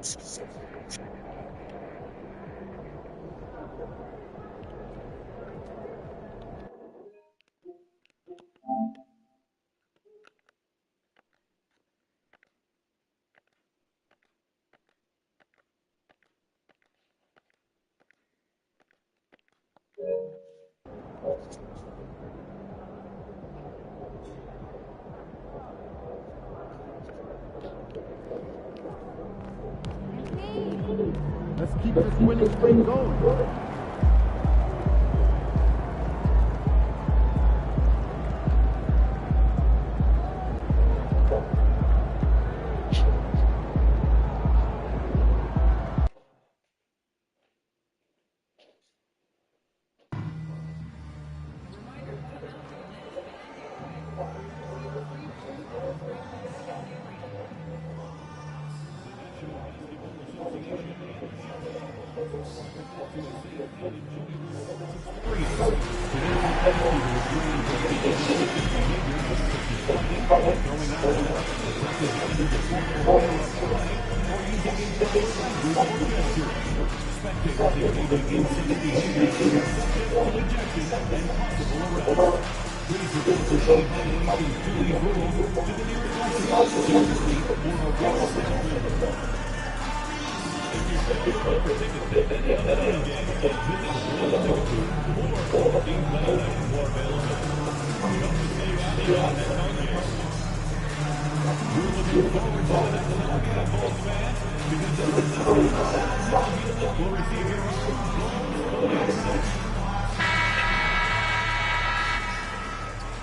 Let's keep this winning streak going.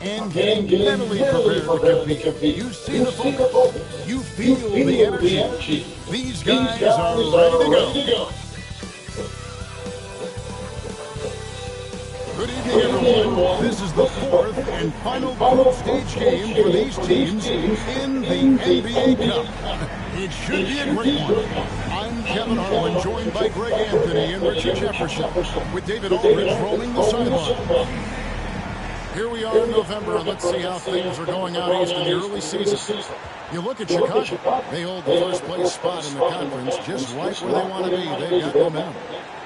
And getting mentally prepared to compete. You see the focus. You feel the energy. These guys are ready to go. Good evening, everyone. This is the fourth and final group stage game for these teams in the NBA Cup. It should be a great one. I'm Kevin Harlan, joined by Greg Anthony and Richard Jefferson, with David Aldridge roaming the sideline. Here we are in November, and let's see how things are going out east in the early season. You look at Chicago. They hold the first-place spot in the conference just right where they want to be. They've got momentum.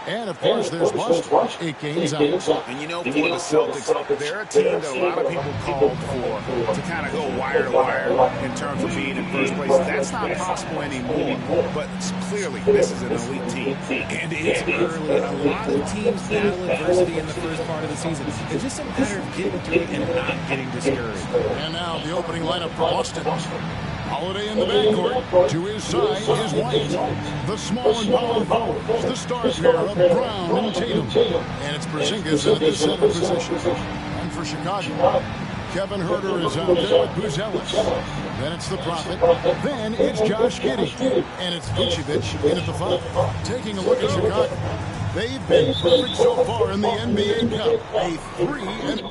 And, of course, there's Boston, 8 games out. And, you know, for the Celtics, they're a team that a lot of people called for to kind of go wire to wire in terms of being in first place. That's not possible anymore. But clearly, this is an elite team. And it's early. A lot of teams battle adversity in the first part of the season. It's just a matter of getting through it and not getting discouraged. And now the opening lineup for Boston. Holiday in the backcourt. To his side is White. The small and power forwards. The star pair of Brown and Tatum. And it's Porzingis at the center position. And for Chicago, Kevin Huerter is out there with Buzelis. Then it's the Prophet. Then it's Josh Giddey. And it's Vucevic in at the 5. Taking a look at Chicago. They've been perfect so far in the NBA Cup. A 3-and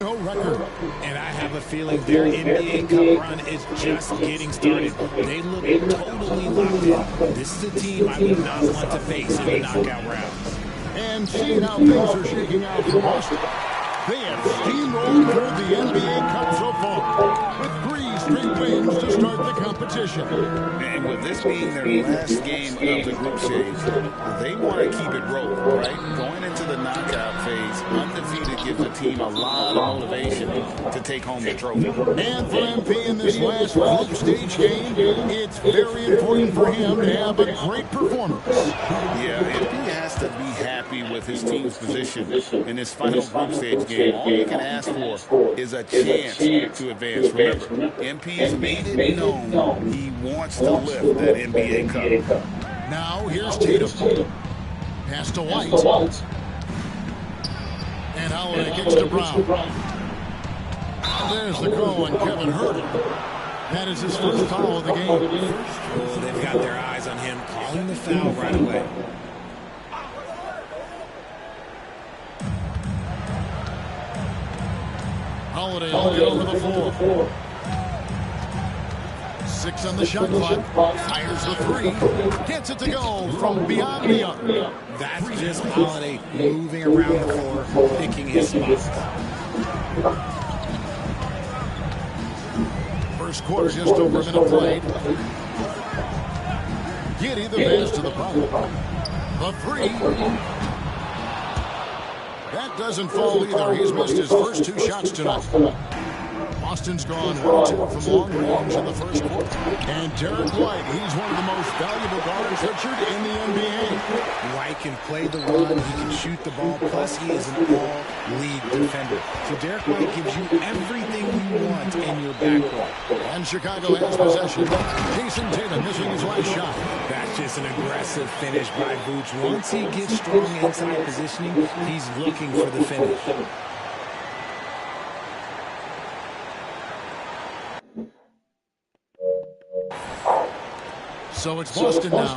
No record. And I have a feeling their NBA Cup run is just getting started. They look totally locked in. This is a team I would not want to face in the knockout rounds. And seeing how things are shaking out for Boston, they have steamrolled through the NBA Cup so far, with 3 straight wins to start the competition. And with this being their last game of the group stage, they want to keep it rolling, right? Going into the knockout phase, undefeated gives the team a lot of motivation to take home the trophy. And for MP in this last group stage game, it's very important for him to have a great performance. Yeah, MP has to be happy with his team's position in this final group stage game. All you can ask for is a chance to advance. Remember, MP's made it known he wants to lift that NBA Cup. Now here's Tatum. Pass to White. And Holiday kicks to Brown. There's the call on Kevin Herter. That is his first foul of the game. Oh, they've got their eyes on him, calling the foul right away. Holiday will get over the floor. 6 on the shot clock. Fires the 3. Gets it to go from beyond the arc. That's just Holiday moving around the floor, picking his spots. First quarter, just over a minute played. Giddy the pass to the bottom. The 3. That doesn't fall either. He's missed his first 2 shots tonight. Boston's gone 1-2 from long range in the first quarter. And Derek White, he's one of the most valuable guards, Richard, in the NBA. White can play the run, he can shoot the ball, plus he is an all-league defender. So Derek White gives you everything you want in your backcourt. And Chicago has possession. Jason Tatum missing his last shot. That's just an aggressive finish by Vooch. Once he gets strong inside positioning, he's looking for the finish. So it's Boston now.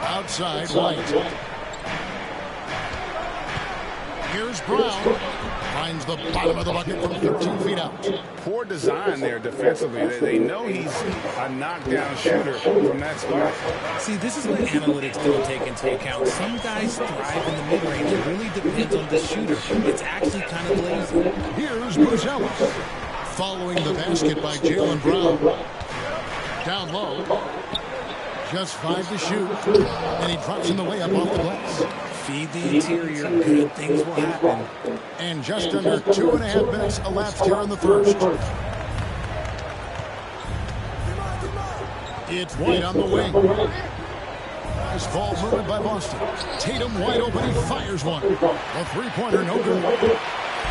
Outside, White. Here's Brown. Finds the bottom of the bucket from 13 feet out. Poor design there defensively. They know he's a knockdown shooter from that spot. See, this is what analytics don't take into account. Some guys thrive in the mid-range. It really depends on the shooter. It's actually kind of lazy. Here's Buzelis. Following the basket by Jaylen Brown. Down low. Just 5 to shoot. And he drops in the way up off the glass. Feed the interior. Good things will happen. And just under 2.5 minutes elapsed here in the first. It's White on the wing. Nice ball movement by Boston. Tatum wide open. He fires one. A 3-pointer, no good.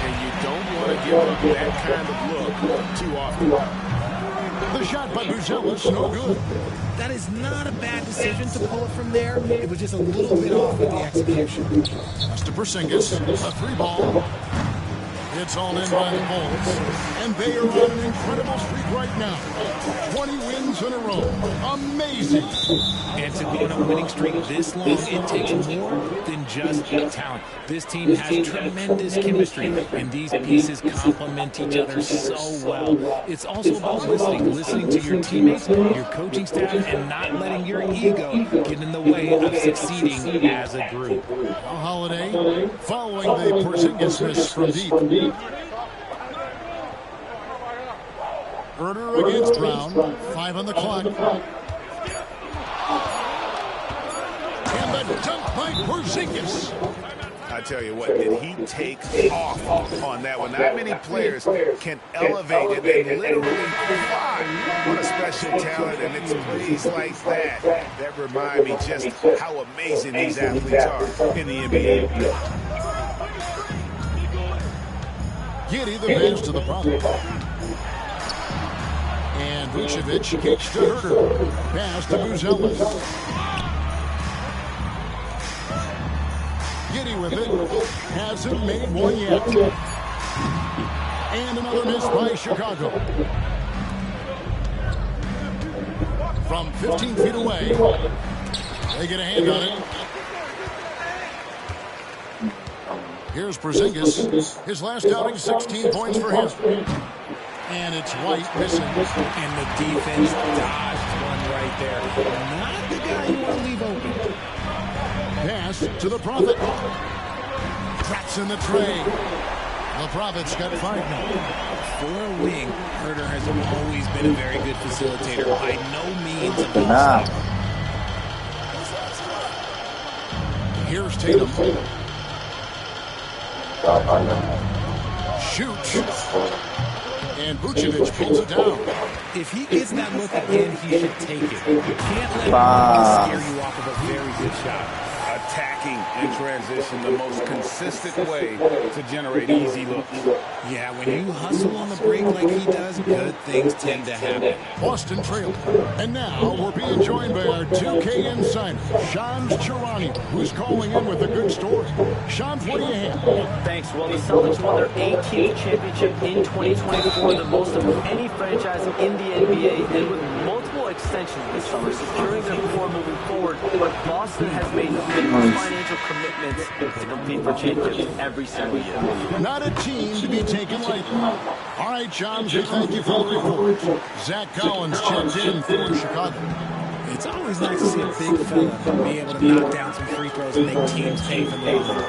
And you don't want to give up that kind of look too often. The shot by Buzelis, no good. That is not a bad decision to pull it from there. It was just a little bit off with the execution. That's to Porzingis, a three ball. It's all in by the Bulls, and they are on an incredible streak right now. 20 wins in a row. Amazing. And to be on a winning streak this long, it takes more than just talent. This team has tremendous chemistry, and these pieces complement each other so well. It's also about listening to your teammates, your coaching staff, and not letting your ego get in the way of succeeding as a group. Holiday following the Porzingis miss from deep. Herder against Brown. 5 on the clock. And the dunk by Porzingis. I tell you what, did he take off on that one? Not many players can elevate and then literally fly. What a special talent, and it's plays like that that remind me just how amazing these athletes are in the NBA. Giddey the pass to the problem. And Vucevic kicks to Herder. Pass to Buzelis. Giddey with it. Hasn't made one yet. And another miss by Chicago. From 15 feet away. They get a hand on it. Here's Porzingis. His last outing, 16 points for him. And it's White missing. And the defense dodged one right there. Not the guy you want to leave open. Pass to the Prophet. Traps in the tray. The Prophet's got 5 now. For a wing, Herder has always been a very good facilitator. By no means a ball stopper. Here's Tatum. Shoots. And Vucevic pulls it down. If he gets that look again, he should take it. You can't let him scare you off of a very good shot. Attacking in transition, the most consistent way to generate easy looks. Yeah, when you hustle on the break like he does, good things tend to happen. Boston trailed. And now we're being joined by our 2K insider, Sean Chirani, who's calling in with a good story. Sean, what do you have? Thanks. Well, the Celtics won their 18th championship in 2024, the most of any franchise in the NBA, and with multiple extensions this summer, securing their core moving forward. But Boston has made financial commitments to compete for championships every single year. Not a team to be taken lightly. All right, John, thank you for the report. Zach Collins checked in for Chicago. It's always nice to see a big fella be able to knock down some free throws and make teams pay for the effort.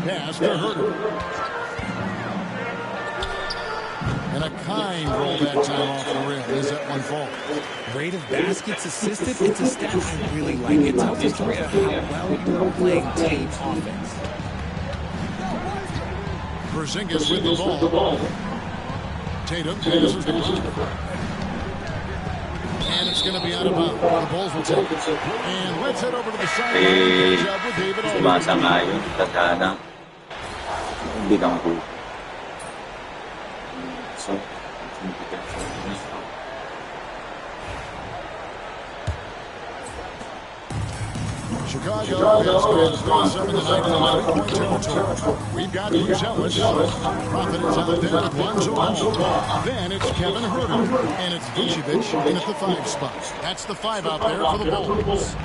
Pass to Herder. And a kind roll that time off the rim. Is that one fall? Rate of baskets assisted, it's a stat I really like. It tells a story of how well you are playing team offense. Porzingis with the ball. Tatum passes the ball. And it's going to be out of bounds. The Bulls will take it. And let's head over to the sideline. Job with David Aldridge. Sumasang-ayon, tadhana. Hindi kang po. So, Chicago has scored 37 tonight from 3-point territory. We've got Buzelis. Prophet is out there with Lonzo Ball. Then it's Kevin Herder. And it's Vucevic in at the 5 spot. That's the 5 out there for the Bulls.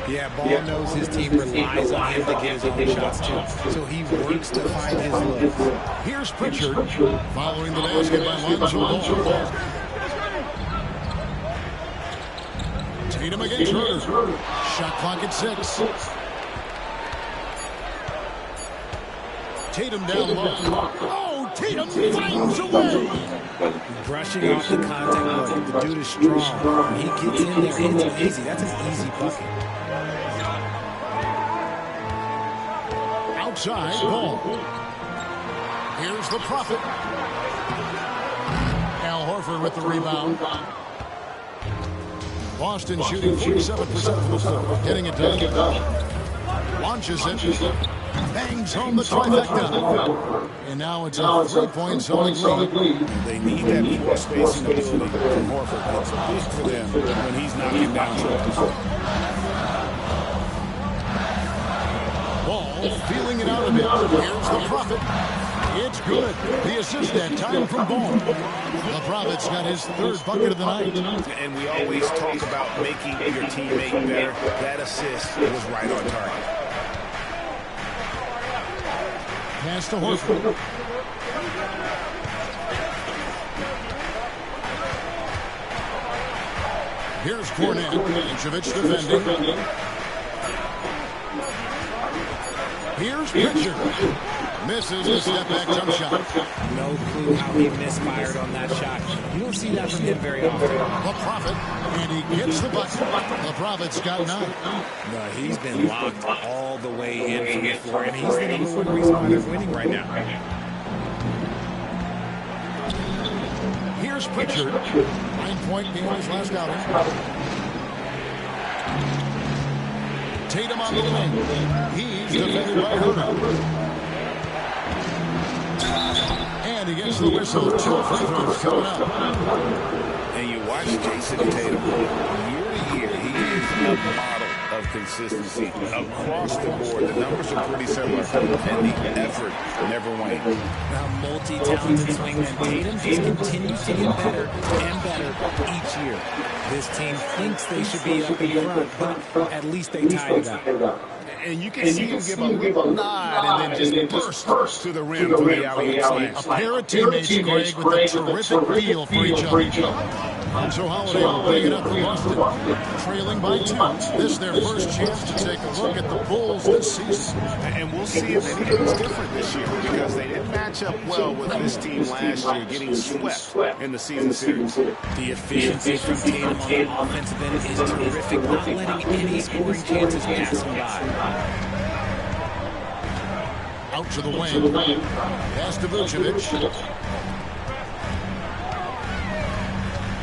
Yeah, Ball knows his team relies on him to get his own shots too. So he works to find his looks. Here's Pritchard following the basket by Lonzo Ball. Tatum against Herder. Shot clock at 6. Tatum down low. Oh, Tatum finds a way. Brushing off the contact look. The dude is strong. When he gets in there, it's easy. That's an easy bucket. Outside, Ball. Here's the Prophet. Al Horford with the rebound. Boston shooting 47% from the floor. Getting it done. Launches it. Bangs home the trifecta. And now it's a 3-point zone lead. They need that floor spacing ability from Horford. It's big for them when he's knocking down triples. Ball feeling it out a bit. Here's the Prophet. It's good. The assist that time from Ball. The Prophet's got his third bucket of the night. And we always talk about making your teammate better. That assist was right on target. Pass to Horford. Here's Cornet. Vucevic defending. Here's Pritchard. Misses the step-back jump shot. No clue how he misfired on that shot. You don't see that from him very often. The Prophet, and he gets the bucket. The Prophet's got 9. No, he's been locked all the way in from the floor, and he's the #1 reason why they're winning right now. Here's Pritchard. 9-point game in his last outing. Tatum on the wing. He's defended by Herter. And he gets the whistle. 2 free throws coming up. And you watch Jason Tatum. Year to year, he is a model of consistency. Across the board, the numbers are pretty similar. And the effort never wanes. Now, multi-talented swingman Tatum just continues to get better and better each year. This team thinks they should be up in front, but at least they tied it up. And you can see him give a little nod and then just burst to the rim for the alley-oop slash. A pair of teammates, Greg, with a terrific feel for each other. So Holiday will bring it up for Boston. Trailing by 2. This is their first chance to take a look at the Bulls this season. And we'll see if anything's different this year because they didn't match up well with this team last year, getting swept in the season series. The efficiency from Tatum on the offensive end is terrific, not letting any scoring chances pass him by. Out to the wing. Pass to Vucevic.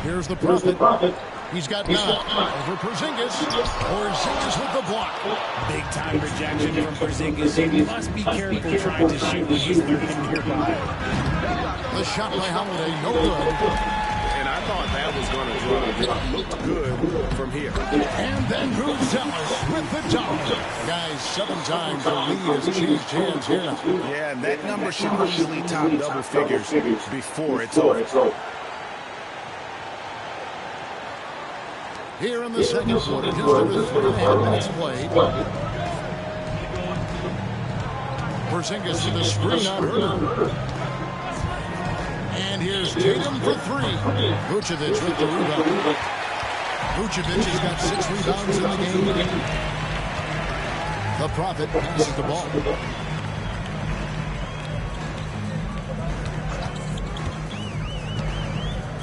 Here's the Prophet. He's got 9. Over Porzingis. Porzingis with the block. Big-time rejection from Porzingis. You must be careful trying to shoot when he's lurking nearby. The shot by Holiday, no good. And I thought that was going to drop. It looked good from here. And then Bruzelis with the dunk. Guys, 7 times the lead has changed hands here now. Yeah, and that number should easily top double figures before it's over. Here in the second quarter, just over 3.5 minutes played. Porzingis with the screen on Herter. And here's Tatum for 3. Vucevic with the rebound. Vucevic has got 6 rebounds in the game. The Prophet passes the ball.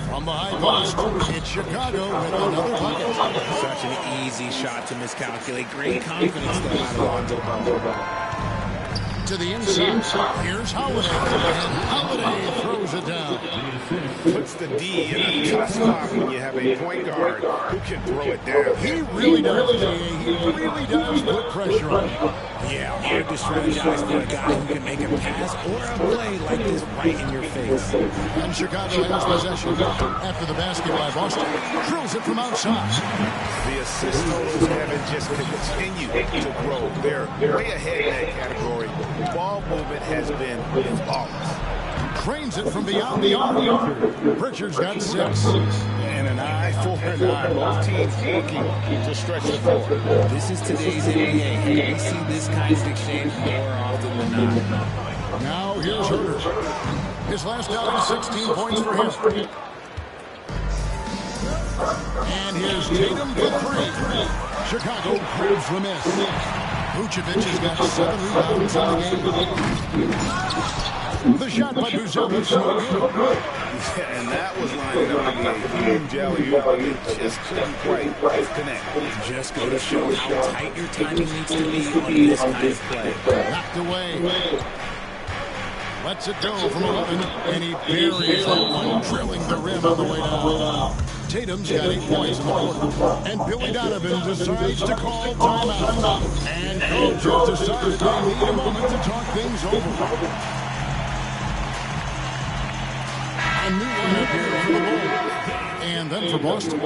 From the high post, it's Chicago with another bucket. Such an easy shot to miscalculate. Great confidence though out of Lonzo Ball. To the inside. Here's Holiday. And Holiday throws it down. Puts the D in a tough spot when you have a point guard who can throw it down. He really does, He really does put pressure on him. Yeah, hard to strategize for a guy who can make a pass or a play like this right in your face. And Chicago has possession after the basket by Boston. Drills it from outside. The assist totals, Kevin, just continue to grow. They're way ahead in that category. Ball movement has been flawless. Trains it from beyond the arc. Pritchard's got 6. And an eye for an eye. Both teams working to stretch the floor. This is today's NBA, and we see this kind of exchange more often than not. Now here's Herter. His last outing, 16 points for him. And here's Tatum for 3. Chicago proves the miss. Vucevic has got 7 rebounds in the game. The shot by Vucevic, no good. And that was lined up to be a huge alley-oop. It just couldn't quite connect. Just go to show how tight your timing needs to be on this kind of play. Knocked away. Lets it go from 11, and he buries that one, drilling the rim on the way down. Tatum's got 8 points in the quarter. And Billy Donovan decides to call timeout. And coaches decide they need a moment to talk things over. A new lineup here for the Bulls. And then for Boston.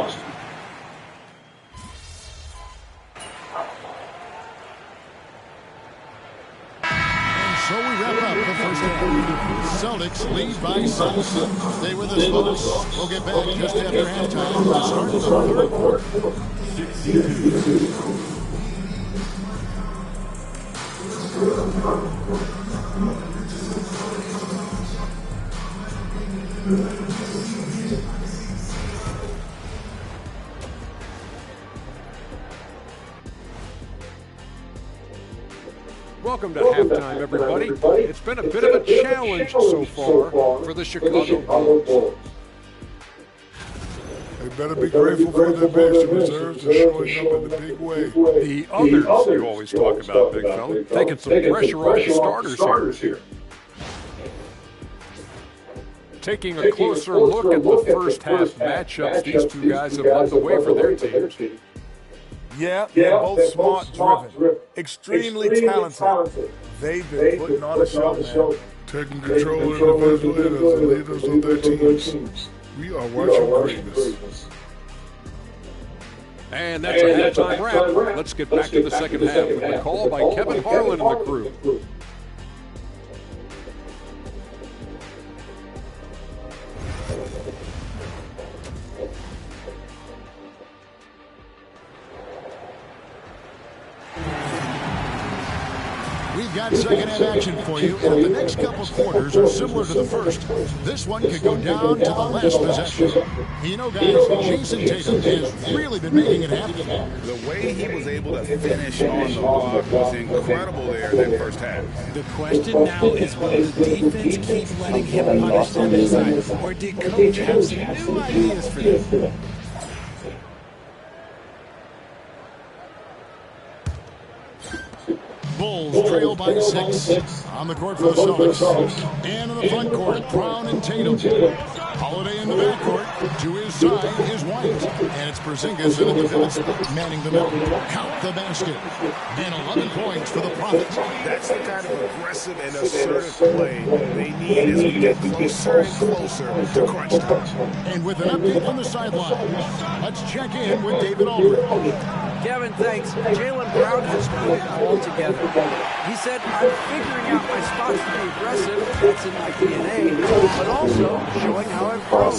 So we wrap up the first half. Celtics lead by 6. Stay with us, folks. We'll get back just after halftime to start the third quarter. 62. Welcome to halftime, everybody. It's been a bit of a challenge so far for the Chicago Bulls. They better be grateful for their bench reserves and showing up in the big way. The others you always talk about, big fella, taking some pressure off the starters here. Taking a closer look at the first half matchups, these two guys have led the way for their teams. Yeah, they're both smart-driven, extremely talented. They've been putting on a show, man. Taking control of individual hitters and leaders of their teams. We are watching greatness. And that's a halftime wrap. Let's get back to the second half with the call by Kevin Harlan and the crew. We've got second half action for you, and if the next couple quarters are similar to the first, this one could go down to the last possession. You know, guys, Jason Tatum has really been making it happen. The way he was able to finish on the block was incredible there in that first half. The question now is, will the defense keep letting him punish them inside, or did coach have some new ideas for them? Bulls trail by 6 on the court for the Celtics. And in the front court, Brown and Tatum. Holiday in the backcourt. To his side is White. And it's Porzingis in the defense, manning the middle. Count the basket. And 11 points for the Profits. That's the kind of aggressive and assertive play they need as we get closer and closer to crunch time. And with an update from the sideline, let's check in with David Aldridge. Kevin, thanks. Jaylen Brown has put it all together. He said, I'm figuring out my spots to be aggressive. That's in my DNA. But also showing how I've grown.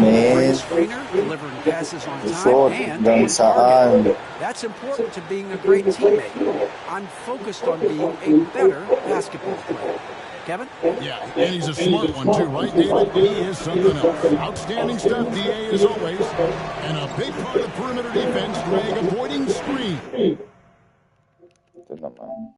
Great screener, delivering passes on time, and a target. That's important to being a great teammate. I'm focused on being a better basketball player. Kevin? Yeah, and he's a smart one too, right, David? He is something else. Outstanding stuff, DA, as always. And a big part of perimeter defense, Greg, avoiding screen.